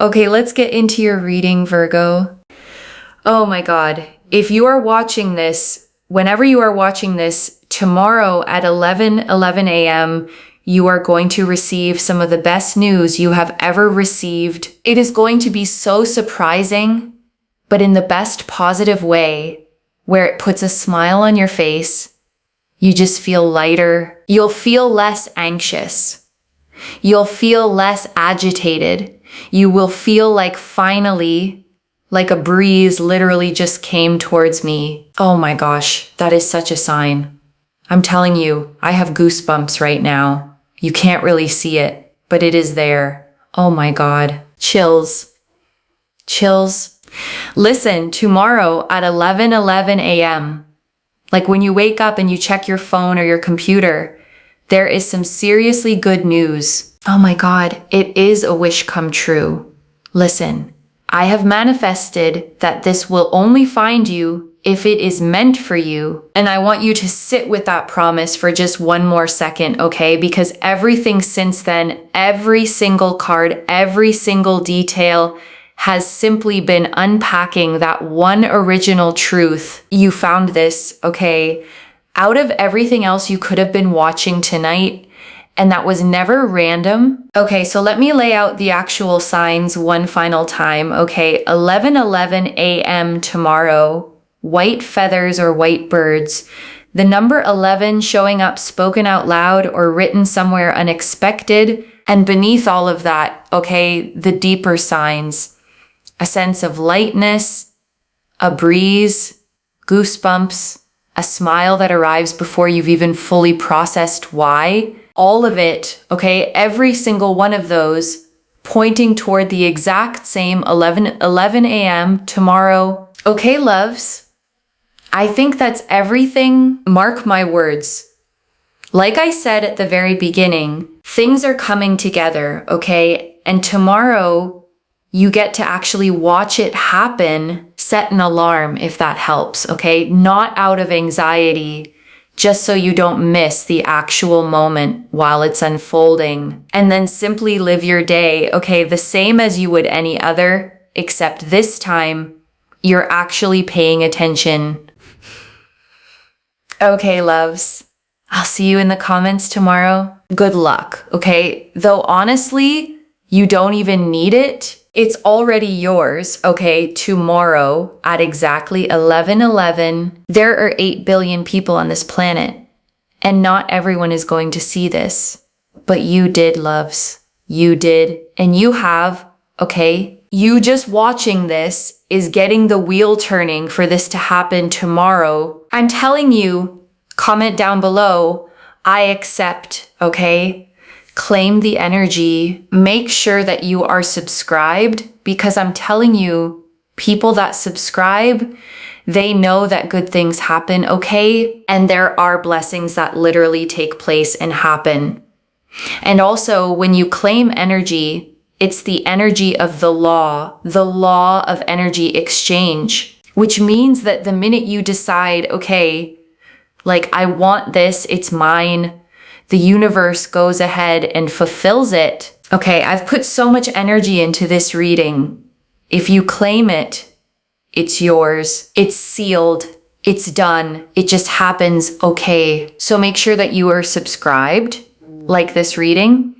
Okay, let's get into your reading, Virgo. Oh my God. If you are watching this, whenever you are watching this, tomorrow at 11 a.m., you are going to receive some of the best news you have ever received. It is going to be so surprising, but in the best positive way, where it puts a smile on your face. You just feel lighter. You'll feel less anxious. You'll feel less agitated. You will feel like finally, like a breeze literally just came towards me. Oh my gosh, that is such a sign. I'm telling you, I have goosebumps right now. You can't really see it, but it is there. Oh my God. Chills. Chills. Listen, tomorrow at 11 a.m., like when you wake up and you check your phone or your computer, there is some seriously good news. Oh my God, it is a wish come true. Listen, I have manifested that this will only find you if it is meant for you. And I want you to sit with that promise for just one more second, okay? Because everything since then, every single card, every single detail has simply been unpacking that one original truth. You found this, okay? Out of everything else you could have been watching tonight, and that was never random. Okay, so let me lay out the actual signs one final time, okay? 11 a.m. tomorrow, white feathers or white birds. The number 11 showing up spoken out loud or written somewhere unexpected. And beneath all of that, okay, the deeper signs. A sense of lightness, a breeze, goosebumps, a smile that arrives before you've even fully processed why. All of it, okay, every single one of those pointing toward the exact same 11 a.m. tomorrow. Okay, loves. I think that's everything. Mark my words. Like I said at the very beginning, things are coming together, okay? And tomorrow, you get to actually watch it happen. Set an alarm if that helps, okay? Not out of anxiety, just so you don't miss the actual moment while it's unfolding. And then simply live your day, okay? The same as you would any other, except this time, you're actually paying attention. Okay, loves. I'll see you in the comments tomorrow. Good luck, okay? Though honestly, you don't even need it. It's already yours, okay? Tomorrow at exactly 11:11. There are 8 billion people on this planet, and not everyone is going to see this. But you did, loves. You did. And you have, okay? You just watching this is getting the wheel turning for this to happen tomorrow. I'm telling you, comment down below, I accept, okay? Claim the energy. Make sure that you are subscribed, because I'm telling you, people that subscribe, they know that good things happen, okay? And there are blessings that literally take place and happen. And also, when you claim energy, it's the energy of the law of energy exchange, which means that the minute you decide, okay, like I want this, it's mine, the universe goes ahead and fulfills it. Okay, I've put so much energy into this reading. If you claim it, it's yours, it's sealed, it's done, it just happens, okay? So make sure that you are subscribed, like this reading,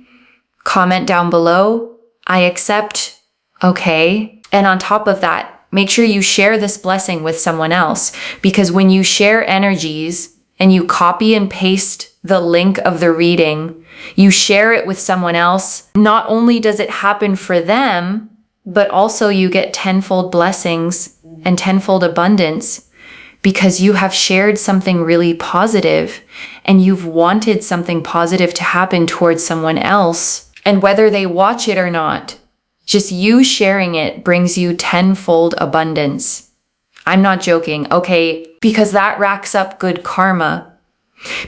comment down below, I accept, okay? And on top of that, make sure you share this blessing with someone else, because when you share energies and you copy and paste the link of the reading, you share it with someone else, not only does it happen for them, but also you get tenfold blessings and tenfold abundance, because you have shared something really positive and you've wanted something positive to happen towards someone else. And whether they watch it or not, just you sharing it brings you tenfold abundance. I'm not joking, okay? Because that racks up good karma.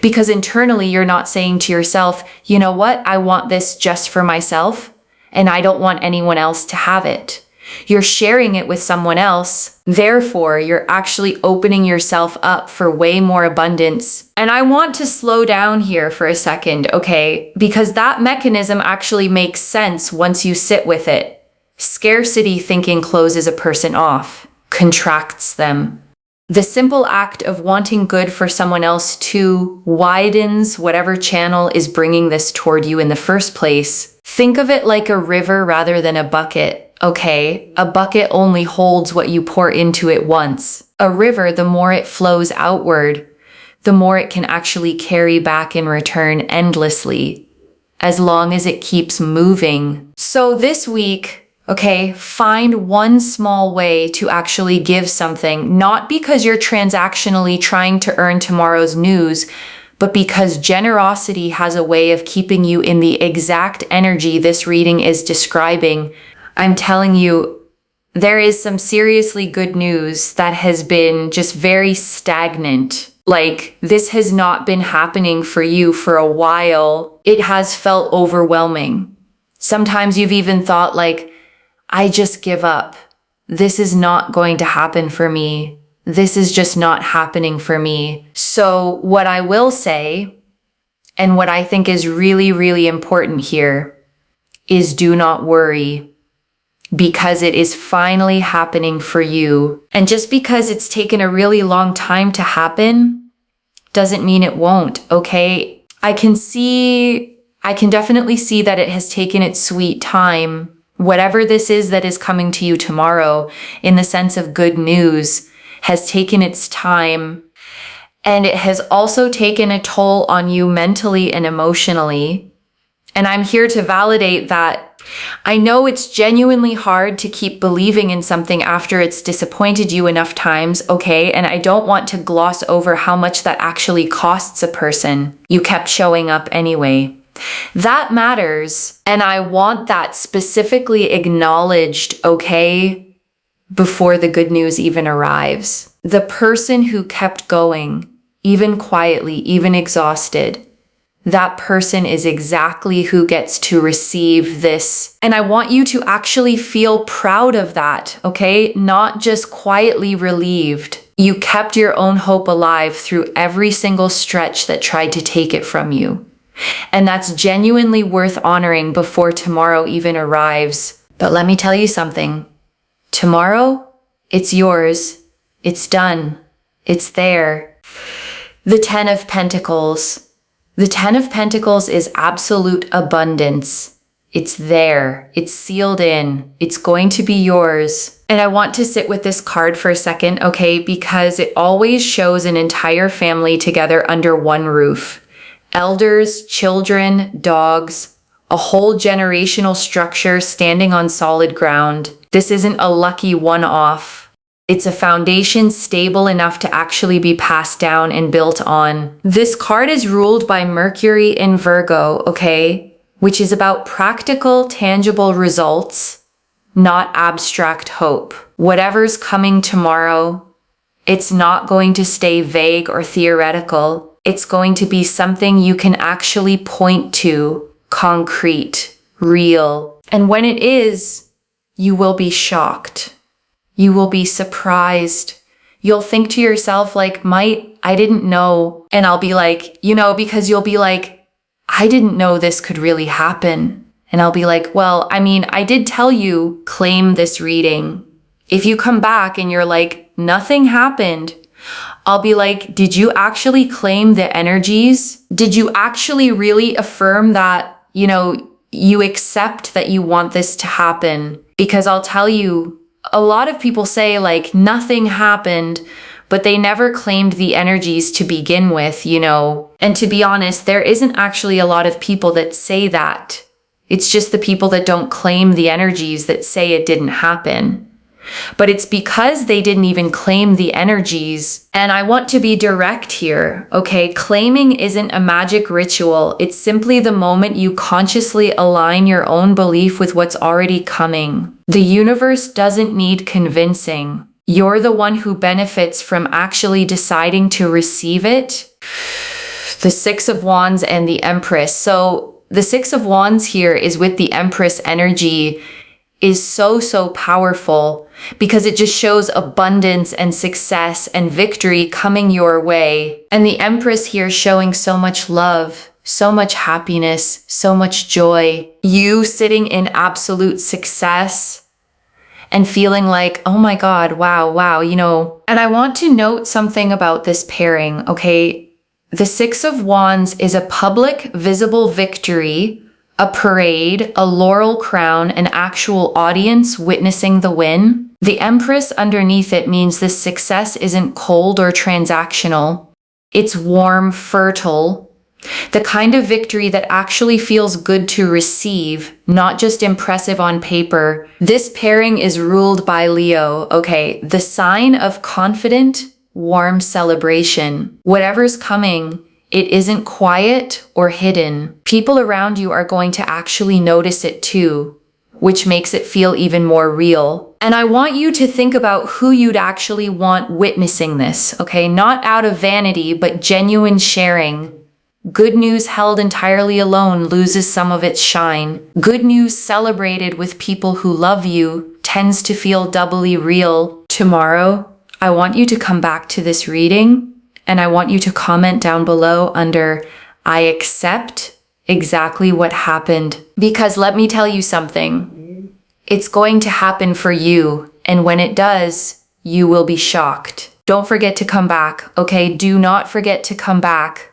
Because internally you're not saying to yourself, you know what, I want this just for myself, and I don't want anyone else to have it. You're sharing it with someone else. Therefore, you're actually opening yourself up for way more abundance. And I want to slow down here for a second, okay? Because that mechanism actually makes sense once you sit with it. Scarcity thinking closes a person off, contracts them. The simple act of wanting good for someone else too widens whatever channel is bringing this toward you in the first place. Think of it like a river rather than a bucket, okay? A bucket only holds what you pour into it once. A river, the more it flows outward, the more it can actually carry back in return endlessly, as long as it keeps moving. So this week, okay, find one small way to actually give something, not because you're transactionally trying to earn tomorrow's news, but because generosity has a way of keeping you in the exact energy this reading is describing. I'm telling you, there is some seriously good news that has been just very stagnant. Like, this has not been happening for you for a while. It has felt overwhelming. Sometimes you've even thought like, I just give up. This is not going to happen for me. This is just not happening for me. So what I will say, and what I think is really, really important here, is do not worry, because it is finally happening for you. And just because it's taken a really long time to happen, doesn't mean it won't, okay? I can definitely see that it has taken its sweet time. Whatever this is that is coming to you tomorrow, in the sense of good news, has taken its time. And it has also taken a toll on you mentally and emotionally. And I'm here to validate that. I know it's genuinely hard to keep believing in something after it's disappointed you enough times, okay? And I don't want to gloss over how much that actually costs a person. You kept showing up anyway. That matters, and I want that specifically acknowledged, okay, before the good news even arrives. The person who kept going, even quietly, even exhausted, that person is exactly who gets to receive this. And I want you to actually feel proud of that, okay? Not just quietly relieved. You kept your own hope alive through every single stretch that tried to take it from you. And that's genuinely worth honoring before tomorrow even arrives. But let me tell you something. Tomorrow, it's yours. It's done. It's there. The Ten of Pentacles. The Ten of Pentacles is absolute abundance. It's there. It's sealed in. It's going to be yours. And I want to sit with this card for a second, okay? Because it always shows an entire family together under one roof. Elders, children, dogs, a whole generational structure standing on solid ground. This isn't a lucky one-off. It's a foundation stable enough to actually be passed down and built on. This card is ruled by Mercury in Virgo, okay? Which is about practical, tangible results, not abstract hope. Whatever's coming tomorrow, it's not going to stay vague or theoretical. It's going to be something you can actually point to, concrete, real. And when it is, you will be shocked. You will be surprised. You'll think to yourself like, I didn't know. And I'll be like, because you'll be like, I didn't know this could really happen. And I'll be like, well, I did tell you, claim this reading. If you come back and you're like, nothing happened, I'll be like, did you actually claim the energies? Did you actually really affirm that, you accept that you want this to happen? Because I'll tell you, a lot of people say like nothing happened, but they never claimed the energies to begin with, And to be honest, there isn't actually a lot of people that say that. It's just the people that don't claim the energies that say it didn't happen. But it's because they didn't even claim the energies. And I want to be direct here, okay? Claiming isn't a magic ritual. It's simply the moment you consciously align your own belief with what's already coming. The universe doesn't need convincing. You're the one who benefits from actually deciding to receive it. The Six of Wands and the Empress. So the Six of Wands here is with the Empress energy, is so powerful because it just shows abundance and success and victory coming your way. And the Empress here showing so much love, so much happiness, so much joy. You sitting in absolute success, and feeling like, oh my God, wow, you know. And I want to note something about this pairing, okay? The Six of Wands is a public, visible victory, a parade, a laurel crown, an actual audience witnessing the win. The Empress underneath it means this success isn't cold or transactional. It's warm, fertile, the kind of victory that actually feels good to receive, not just impressive on paper. This pairing is ruled by Leo, okay? The sign of confident, warm celebration. Whatever's coming, it isn't quiet or hidden. People around you are going to actually notice it too, which makes it feel even more real. And I want you to think about who you'd actually want witnessing this, okay? Not out of vanity, but genuine sharing. Good news held entirely alone loses some of its shine. Good news celebrated with people who love you tends to feel doubly real. Tomorrow, I want you to come back to this reading, and I want you to comment down below under I accept exactly what happened. Because let me tell you something. It's going to happen for you, and when it does, you will be shocked. Don't forget to come back, okay? Do not forget to come back.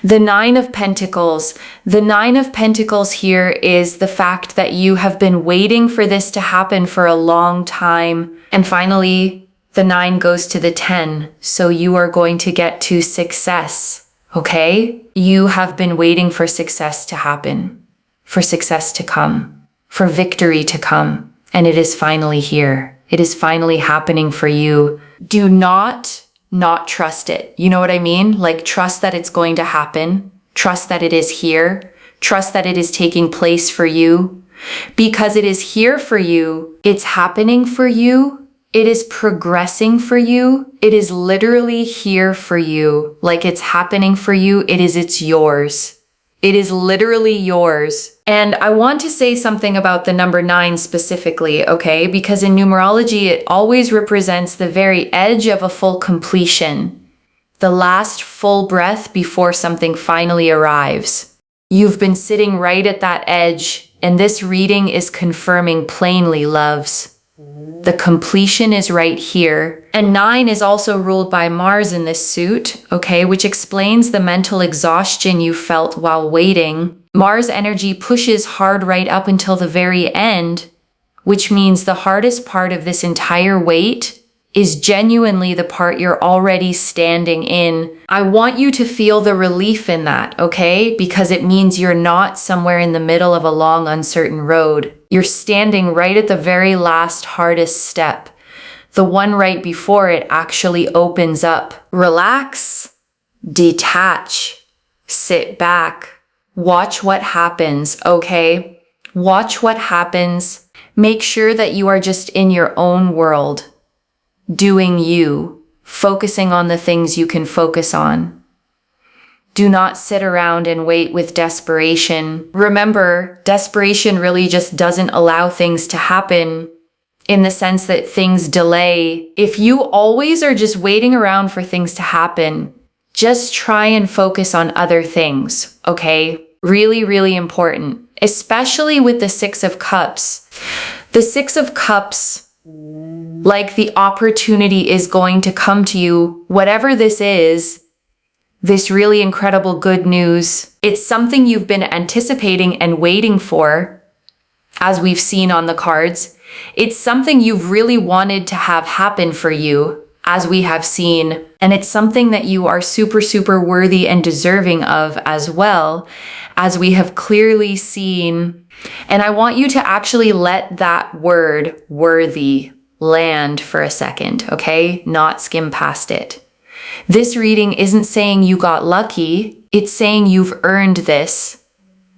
The Nine of Pentacles. The Nine of Pentacles here is the fact that you have been waiting for this to happen for a long time. And finally, the 9 goes to the 10. So you are going to get to success, okay? You have been waiting for success to happen, for success to come, for victory to come. And it is finally here. It is finally happening for you. Do not trust it. You know what I mean? Like, trust that it's going to happen. Trust that it is here. Trust that it is taking place for you. Because it is here for you. It's happening for you. It is progressing for you. It is literally here for you. Like, it's happening for you. It's yours. It is literally yours. And I want to say something about the number 9 specifically, okay? Because in numerology, it always represents the very edge of a full completion, the last full breath before something finally arrives. You've been sitting right at that edge, and this reading is confirming plainly, loves. The completion is right here. And 9 is also ruled by Mars in this suit, okay, which explains the mental exhaustion you felt while waiting. Mars energy pushes hard right up until the very end, which means the hardest part of this entire wait is genuinely the part you're already standing in. I want you to feel the relief in that, okay? Because it means you're not somewhere in the middle of a long, uncertain road. You're standing right at the very last, hardest step. The one right before it actually opens up. Relax, detach, sit back, watch what happens, okay? Watch what happens. Make sure that you are just in your own world. Doing you, focusing on the things you can focus on. Do not sit around and wait with desperation. Remember, desperation really just doesn't allow things to happen in the sense that things delay. If you always are just waiting around for things to happen, just try and focus on other things, okay? Really, really important, especially with the 6 of Cups. The 6 of Cups, like the opportunity is going to come to you, whatever this is, this really incredible good news. It's something you've been anticipating and waiting for, as we've seen on the cards. It's something you've really wanted to have happen for you, as we have seen. And it's something that you are super, super worthy and deserving of as well, as we have clearly seen. And I want you to actually let that word, worthy, land for a second, okay? Not skim past it. This reading isn't saying you got lucky. It's saying you've earned this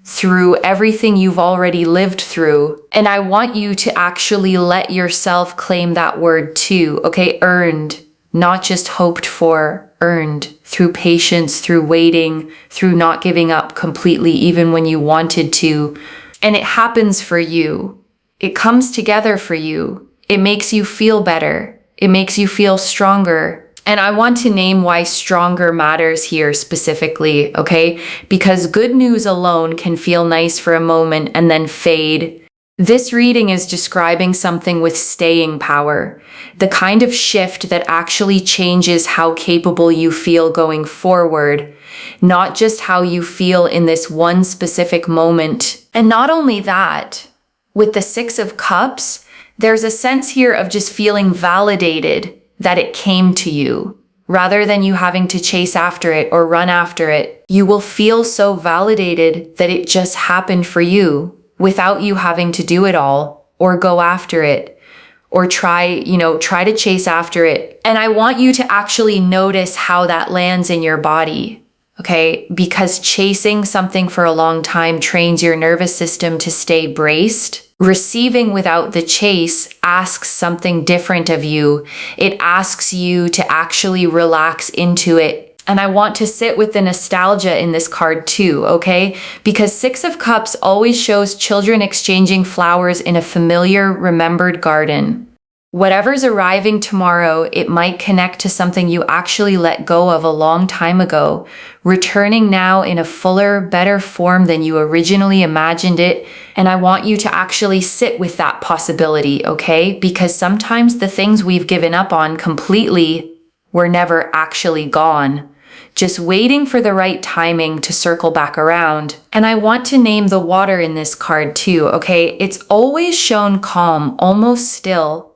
through everything you've already lived through. And I want you to actually let yourself claim that word too, okay? Earned, not just hoped for, earned through patience, through waiting, through not giving up completely, even when you wanted to. And it happens for you. It comes together for you. It makes you feel better. It makes you feel stronger. And I want to name why stronger matters here specifically, okay? Because good news alone can feel nice for a moment and then fade. This reading is describing something with staying power, the kind of shift that actually changes how capable you feel going forward, not just how you feel in this one specific moment. And not only that, with the Six of Cups, there's a sense here of just feeling validated that it came to you. Rather than you having to chase after it or run after it, you will feel so validated that it just happened for you without you having to do it all or go after it or try to chase after it. And I want you to actually notice how that lands in your body, okay? Because chasing something for a long time trains your nervous system to stay braced. Receiving without the chase asks something different of you. It asks you to actually relax into it. And I want to sit with the nostalgia in this card too, okay? Because Six of Cups always shows children exchanging flowers in a familiar, remembered garden. Whatever's arriving tomorrow, it might connect to something you actually let go of a long time ago, returning now in a fuller, better form than you originally imagined it. And I want you to actually sit with that possibility, okay? Because sometimes the things we've given up on completely were never actually gone, just waiting for the right timing to circle back around. And I want to name the water in this card too, okay? It's always shown calm, almost still,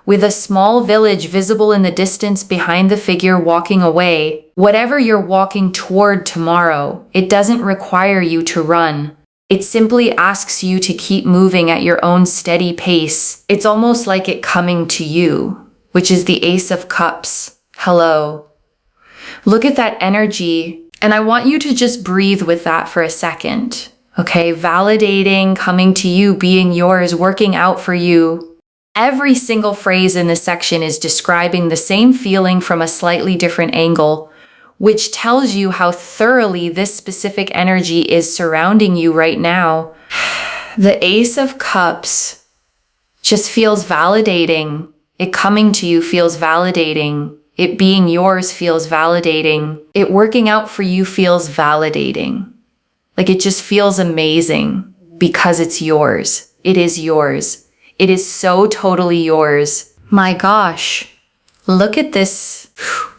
with a small village visible in the distance behind the figure walking away. Whatever you're walking toward tomorrow, it doesn't require you to run. It simply asks you to keep moving at your own steady pace. It's almost like it coming to you, which is the Ace of Cups. Hello. Look at that energy, and I want you to just breathe with that for a second. Okay, validating, coming to you, being yours, working out for you. Every single phrase in this section is describing the same feeling from a slightly different angle, which tells you how thoroughly this specific energy is surrounding you right now. The Ace of Cups just feels validating. It coming to you feels validating. It being yours feels validating. It working out for you feels validating. Like it just feels amazing because it's yours. It is yours. It is so totally yours. My gosh, look at this.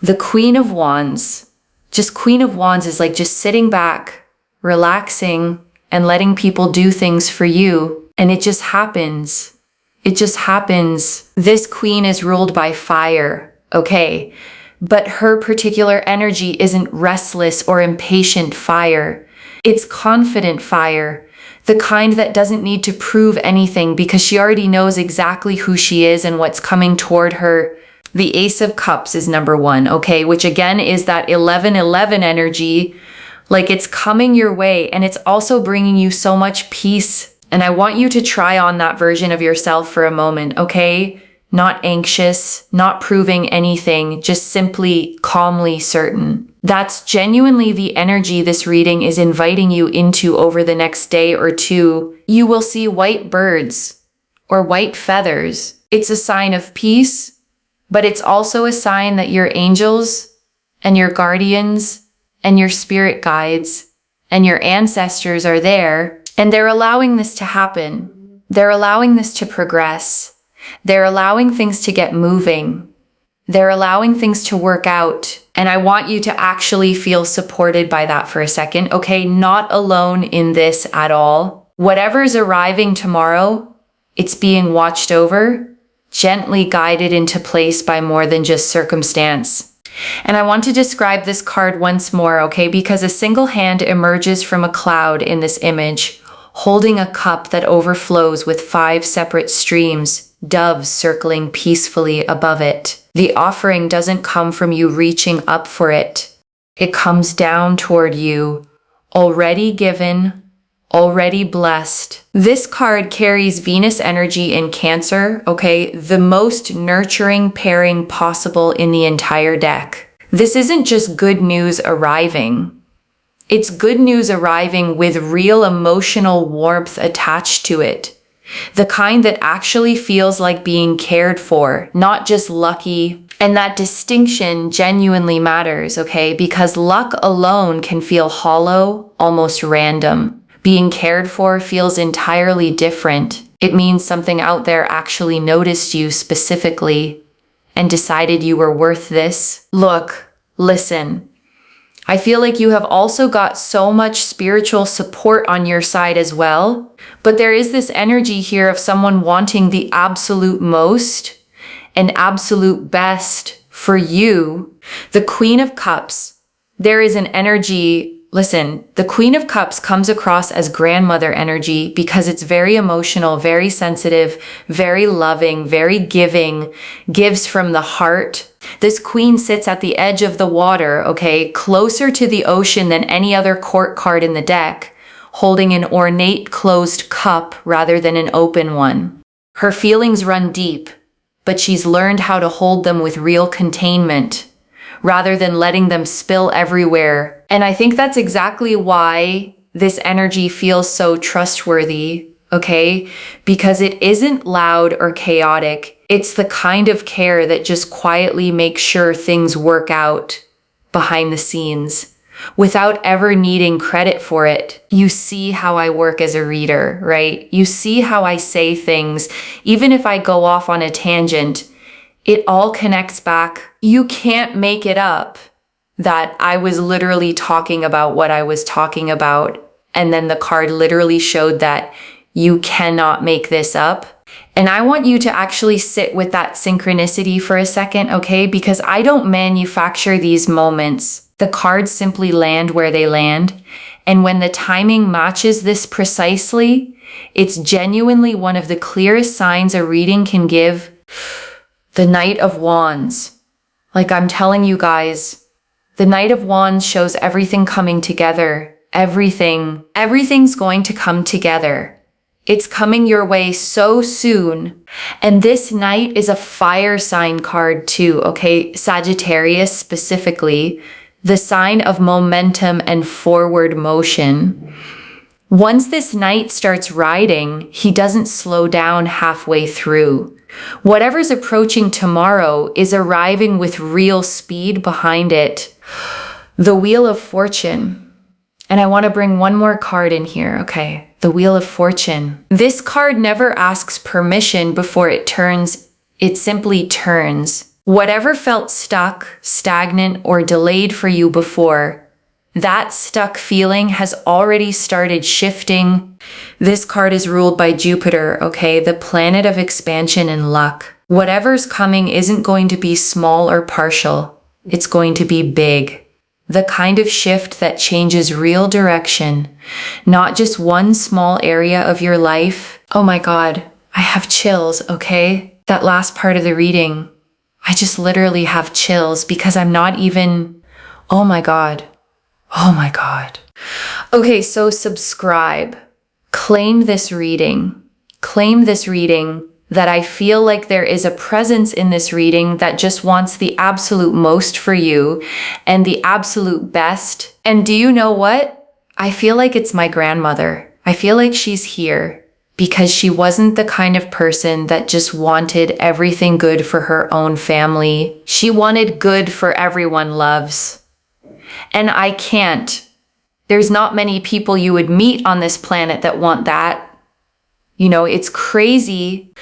The Queen of Wands. Just Queen of Wands is like just sitting back, relaxing, and letting people do things for you. And it just happens. It just happens. This queen is ruled by fire, okay? But her particular energy isn't restless or impatient fire. It's confident fire. The kind that doesn't need to prove anything because she already knows exactly who she is and what's coming toward her. The Ace of Cups is number one, okay? Which again is that 11-11 energy. Like it's coming your way and it's also bringing you so much peace. And I want you to try on that version of yourself for a moment, okay? Not anxious, not proving anything, just simply calmly certain. That's genuinely the energy this reading is inviting you into over the next day or two. You will see white birds or white feathers. It's a sign of peace, but it's also a sign that your angels and your guardians and your spirit guides and your ancestors are there, and they're allowing this to happen. They're allowing this to progress. They're allowing things to get moving. They're allowing things to work out. And I want you to actually feel supported by that for a second, okay? Not alone in this at all. Whatever's arriving tomorrow, it's being watched over, gently guided into place by more than just circumstance. And I want to describe this card once more, okay? Because a single hand emerges from a cloud in this image, holding a cup that overflows with 5 separate streams, doves circling peacefully above it. The offering doesn't come from you reaching up for it. It comes down toward you, already given, already blessed. This card carries Venus energy in Cancer, okay? The most nurturing pairing possible in the entire deck. This isn't just good news arriving. It's good news arriving with real emotional warmth attached to it. The kind that actually feels like being cared for, not just lucky. And that distinction genuinely matters, okay? Because luck alone can feel hollow, almost random. Being cared for feels entirely different. It means something out there actually noticed you specifically and decided you were worth this. Look, listen. I feel like you have also got so much spiritual support on your side as well. But there is this energy here of someone wanting the absolute most and absolute best for you. The Queen of Cups. There is an energy. Listen, the Queen of Cups comes across as grandmother energy because it's very emotional, very sensitive, very loving, very giving, gives from the heart. This queen sits at the edge of the water, okay, closer to the ocean than any other court card in the deck, holding an ornate closed cup rather than an open one. Her feelings run deep, but she's learned how to hold them with real containment, rather than letting them spill everywhere. And I think that's exactly why this energy feels so trustworthy, okay? Because it isn't loud or chaotic. It's the kind of care that just quietly makes sure things work out behind the scenes without ever needing credit for it. You see how I work as a reader, right? You see how I say things. Even if I go off on a tangent, it all connects back. You can't make it up that I was literally talking about what I was talking about. And then the card literally showed that you cannot make this up. And I want you to actually sit with that synchronicity for a second, okay? Because I don't manufacture these moments. The cards simply land where they land. And when the timing matches this precisely, it's genuinely one of the clearest signs a reading can give. The Knight of Wands. Like I'm telling you guys, the Knight of Wands shows everything coming together. Everything's going to come together. It's coming your way so soon. And this Knight is a fire sign card too, okay? Sagittarius specifically, the sign of momentum and forward motion. Once this Knight starts riding, he doesn't slow down halfway through. Whatever's approaching tomorrow is arriving with real speed behind it. The Wheel of Fortune. And I want to bring one more card in here, okay? The Wheel of Fortune. This card never asks permission before it turns. It simply turns. Whatever felt stuck, stagnant, or delayed for you before, that stuck feeling has already started shifting. This card is ruled by Jupiter, okay? The planet of expansion and luck. Whatever's coming isn't going to be small or partial. It's going to be big. The kind of shift that changes real direction, not just one small area of your life. Oh my God, I have chills, okay? That last part of the reading, I just literally have chills because I'm not even, oh my God. Oh my God. Okay, so subscribe. Claim this reading. Claim this reading that I feel like there is a presence in this reading that just wants the absolute most for you and the absolute best. And do you know what? I feel like it's my grandmother. I feel like she's here because she wasn't the kind of person that just wanted everything good for her own family. She wanted good for everyone loves. And I can't. There's not many people you would meet on this planet that want that. You know, it's crazy.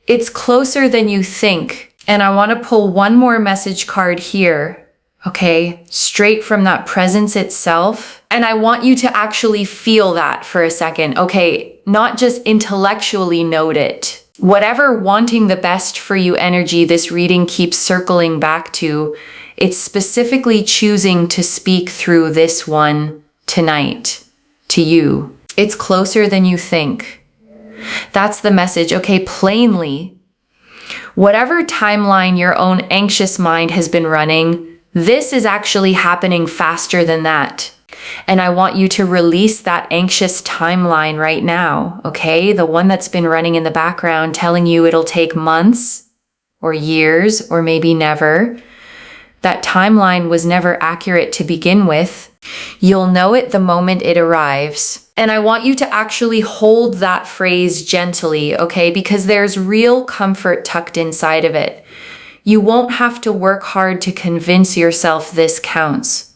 It's closer than you think. And I want to pull one more message card here, okay? Straight from that presence itself. And I want you to actually feel that for a second, okay? Not just intellectually note it. Whatever wanting the best for you energy this reading keeps circling back to, it's specifically choosing to speak through this one tonight to you. It's closer than you think. That's the message, okay? Plainly, whatever timeline your own anxious mind has been running, this is actually happening faster than that. And I want you to release that anxious timeline right now, okay? The one that's been running in the background telling you it'll take months or years or maybe never. That timeline was never accurate to begin with. You'll know it the moment it arrives. And I want you to actually hold that phrase gently, okay? Because there's real comfort tucked inside of it. You won't have to work hard to convince yourself this counts,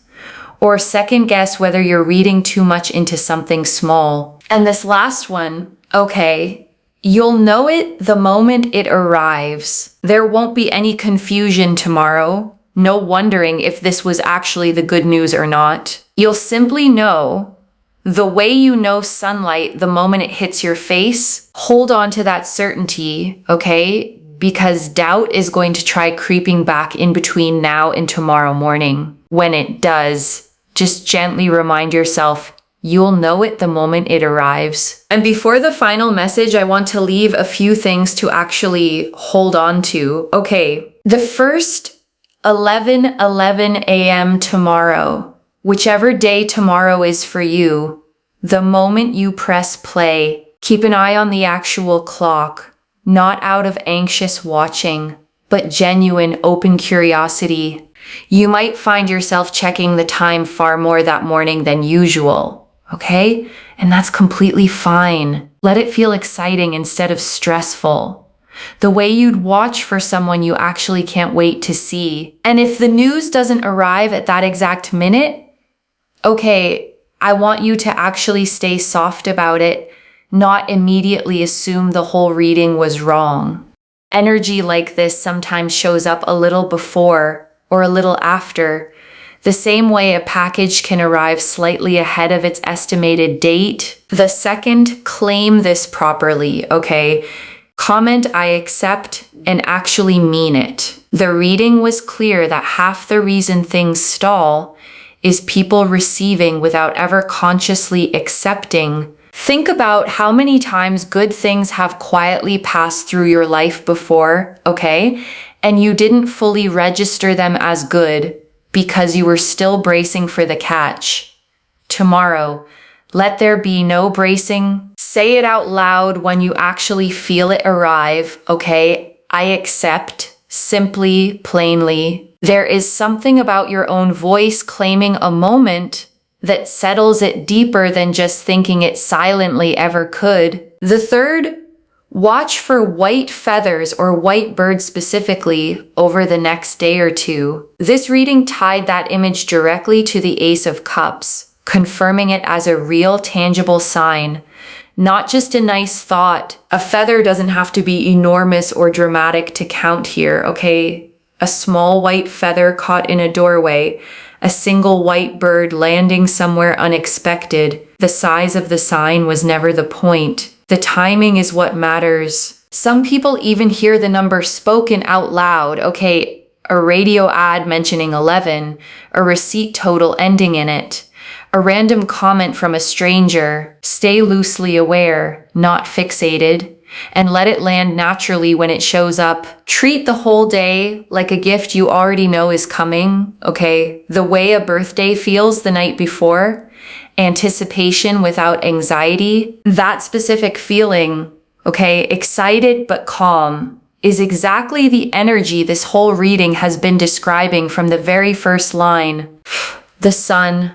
or second guess whether you're reading too much into something small. And this last one, okay, You'll know it the moment it arrives. There won't be any confusion tomorrow. No wondering if this was actually the good news or not. You'll simply know the way you know sunlight the moment it hits your face. Hold on to that certainty, okay? Because doubt is going to try creeping back in between now and tomorrow morning. When it does, just gently remind yourself, you'll know it the moment it arrives. And before the final message, I want to leave a few things to actually hold on to. Okay, the first 11:11 a.m. tomorrow, whichever day tomorrow is for you, the moment you press play, keep an eye on the actual clock, not out of anxious watching, but genuine open curiosity. You might find yourself checking the time far more that morning than usual. Okay? And that's completely fine. Let it feel exciting instead of stressful. The way you'd watch for someone you actually can't wait to see. And if the news doesn't arrive at that exact minute, okay, I want you to actually stay soft about it, not immediately assume the whole reading was wrong. Energy like this sometimes shows up a little before or a little after. The same way a package can arrive slightly ahead of its estimated date. The second, claim this properly, okay? Comment I accept and actually mean it. The reading was clear that half the reason things stall is people receiving without ever consciously accepting. Think about how many times good things have quietly passed through your life before, okay? And you didn't fully register them as good because you were still bracing for the catch. Tomorrow, let there be no bracing. Say it out loud when you actually feel it arrive, okay? I accept, simply, plainly. There is something about your own voice claiming a moment that settles it deeper than just thinking it silently ever could. The third, watch for white feathers or white birds specifically over the next day or two. This reading tied that image directly to the Ace of Cups, confirming it as a real tangible sign, not just a nice thought. A feather doesn't have to be enormous or dramatic to count here, okay? A small white feather caught in a doorway, a single white bird landing somewhere unexpected. The size of the sign was never the point. The timing is what matters. Some people even hear the number spoken out loud. Okay, a radio ad mentioning 11, a receipt total ending in it, a random comment from a stranger. Stay loosely aware, not fixated, and let it land naturally when it shows up. Treat the whole day like a gift you already know is coming, okay? The way a birthday feels the night before. Anticipation without anxiety, that specific feeling, okay, excited but calm, is exactly the energy this whole reading has been describing from the very first line. The sun,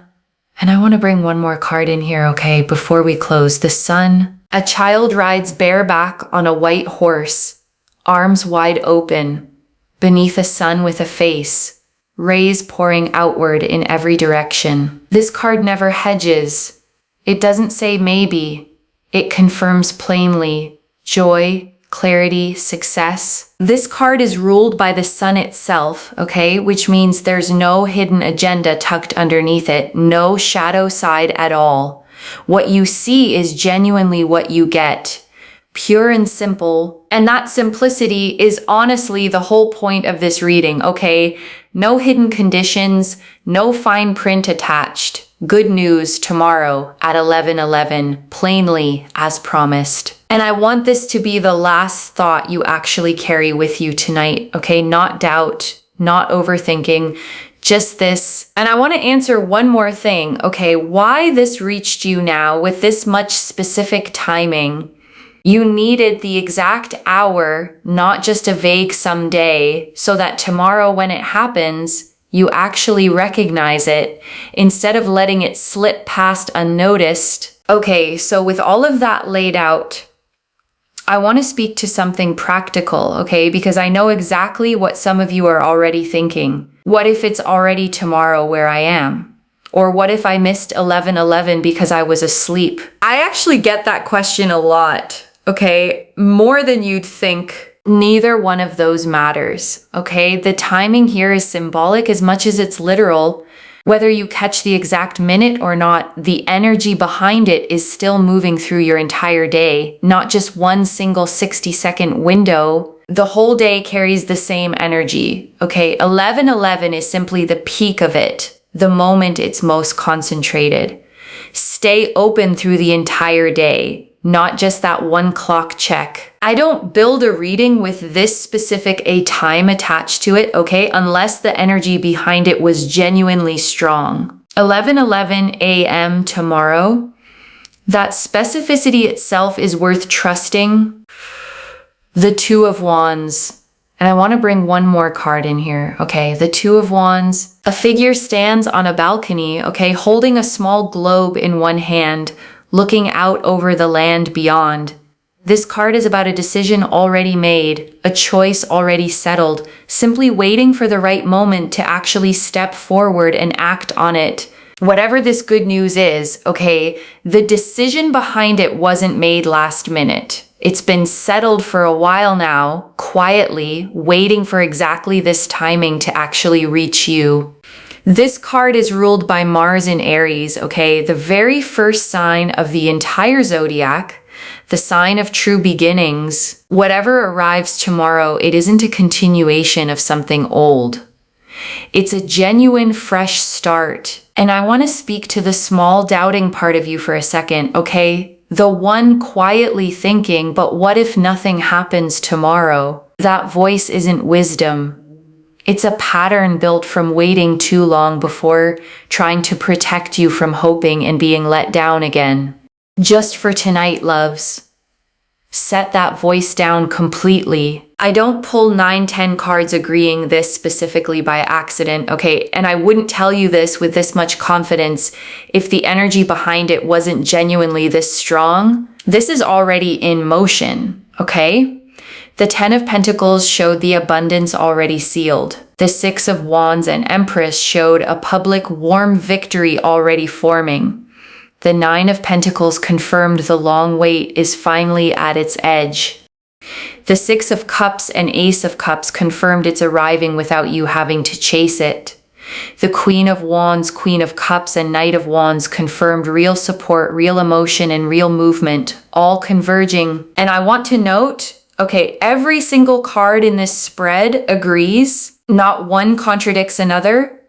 and I want to bring one more card in here, okay, before we close. The sun, a child rides bareback on a white horse, arms wide open, beneath a sun with a face. Rays pouring outward in every direction. This card never hedges. It doesn't say maybe. It confirms plainly. Joy, clarity, success. This card is ruled by the sun itself, okay? Which means there's no hidden agenda tucked underneath it. No shadow side at all. What you see is genuinely what you get. Pure and simple. And that simplicity is honestly the whole point of this reading, okay? No hidden conditions, no fine print attached. Good news tomorrow at 11:11, plainly as promised. And I want this to be the last thought you actually carry with you tonight, okay? Not doubt, not overthinking, just this. And I want to answer one more thing, okay? Why this reached you now with this much specific timing. You needed the exact hour, not just a vague someday, so that tomorrow when it happens, you actually recognize it instead of letting it slip past unnoticed. Okay, so with all of that laid out, I want to speak to something practical, okay? Because I know exactly what some of you are already thinking. What if it's already tomorrow where I am? Or what if I missed 11:11 because I was asleep? I actually get that question a lot. okay? More than you'd think. Neither one of those matters, okay? The timing here is symbolic as much as it's literal. Whether you catch the exact minute or not, the energy behind it is still moving through your entire day, not just one single 60-second window. The whole day carries the same energy, okay? 11:11 is simply the peak of it, the moment it's most concentrated. Stay open through the entire day, not just that one clock check. I don't build a reading with this specific a time attached to it, okay? Unless the energy behind it was genuinely strong. 11:11 a.m. tomorrow, that specificity itself is worth trusting. The Two of Wands. And I want to bring one more card in here, okay? The Two of Wands. A figure stands on a balcony, okay, holding a small globe in one hand, looking out over the land beyond. This card is about a decision already made, a choice already settled, simply waiting for the right moment to actually step forward and act on it. Whatever this good news is, okay, the decision behind it wasn't made last minute. It's been settled for a while now, quietly, waiting for exactly this timing to actually reach you. This card is ruled by Mars in Aries, okay? The very first sign of the entire zodiac, the sign of true beginnings. Whatever arrives tomorrow, it isn't a continuation of something old. It's a genuine fresh start. And I want to speak to the small doubting part of you for a second, okay? The one quietly thinking, but what if nothing happens tomorrow? That voice isn't wisdom. It's a pattern built from waiting too long before, trying to protect you from hoping and being let down again. Just for tonight, loves. Set that voice down completely. I don't pull 9-10 cards agreeing this specifically by accident, okay? And I wouldn't tell you this with this much confidence if the energy behind it wasn't genuinely this strong. This is already in motion, okay? The 10 of Pentacles showed the abundance already sealed. The 6 of Wands and Empress showed a public warm victory already forming. The 9 of Pentacles confirmed the long wait is finally at its edge. The 6 of Cups and Ace of Cups confirmed it's arriving without you having to chase it. The Queen of Wands, Queen of Cups, and Knight of Wands confirmed real support, real emotion, and real movement, all converging. And I want to note, okay, every single card in this spread agrees. Not one contradicts another.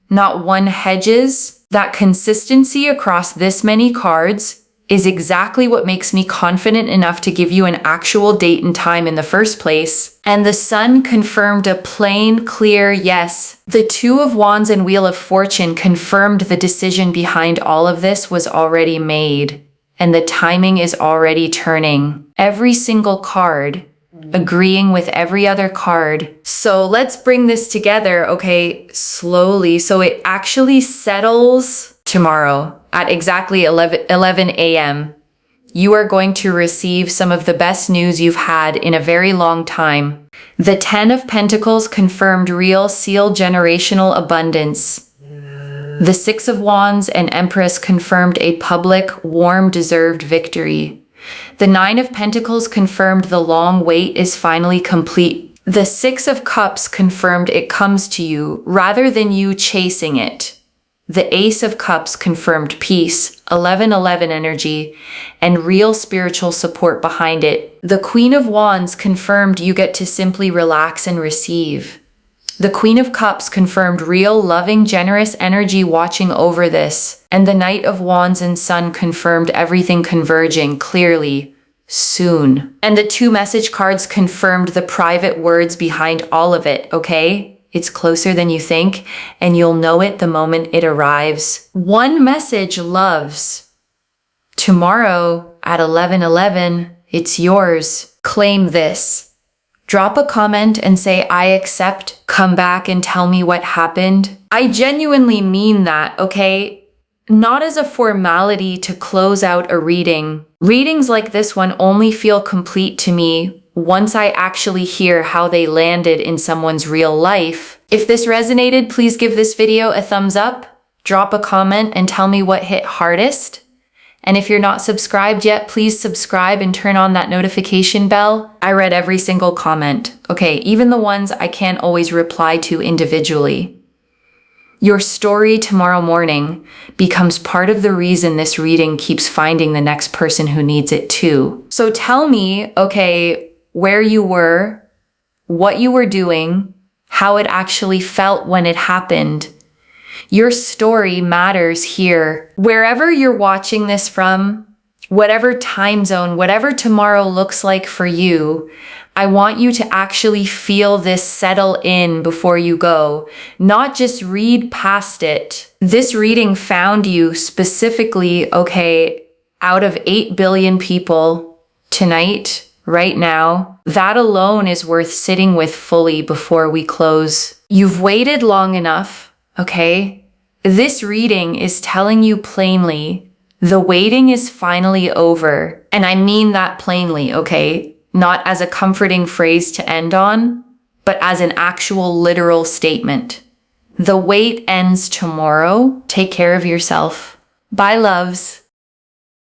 Not one hedges. That consistency across this many cards is exactly what makes me confident enough to give you an actual date and time in the first place. And the Sun confirmed a plain, clear yes. The Two of Wands and Wheel of Fortune confirmed the decision behind all of this was already made. And the timing is already turning. Every single card agreeing with every other card. So let's bring this together, okay, slowly. So it actually settles tomorrow at exactly 11 a.m. You are going to receive some of the best news you've had in a very long time. The 10 of Pentacles confirmed real sealed generational abundance. The 6 of Wands and Empress confirmed a public, warm, deserved victory. The 9 of Pentacles confirmed the long wait is finally complete. The 6 of Cups confirmed it comes to you rather than you chasing it. The Ace of Cups confirmed peace, 11-11 energy, and real spiritual support behind it. The Queen of Wands confirmed you get to simply relax and receive. The Queen of Cups confirmed real, loving, generous energy watching over this. And the Knight of Wands and Sun confirmed everything converging clearly, soon. And the 2 message cards confirmed the private words behind all of it, okay? It's closer than you think, and you'll know it the moment it arrives. One message, loves. Tomorrow at 11:11, it's yours. Claim this. Drop a comment and say, I accept, come back and tell me what happened. I genuinely mean that, okay? Not as a formality to close out a reading. Readings like this one only feel complete to me once I actually hear how they landed in someone's real life. If this resonated, please give this video a thumbs up, drop a comment and tell me what hit hardest. And if you're not subscribed yet, please subscribe and turn on that notification bell. I read every single comment, okay? Even the ones I can't always reply to individually. Your story tomorrow morning becomes part of the reason this reading keeps finding the next person who needs it too. So tell me, okay, where you were, what you were doing, how it actually felt when it happened. Your story matters here. Wherever you're watching this from, whatever time zone, whatever tomorrow looks like for you, I want you to actually feel this settle in before you go, not just read past it. This reading found you specifically, okay, out of 8 billion people tonight, right now. That alone is worth sitting with fully before we close. You've waited long enough. Okay, this reading is telling you plainly, the waiting is finally over. And I mean that plainly, okay? Not as a comforting phrase to end on, but as an actual literal statement. The wait ends tomorrow. Take care of yourself. Bye, loves.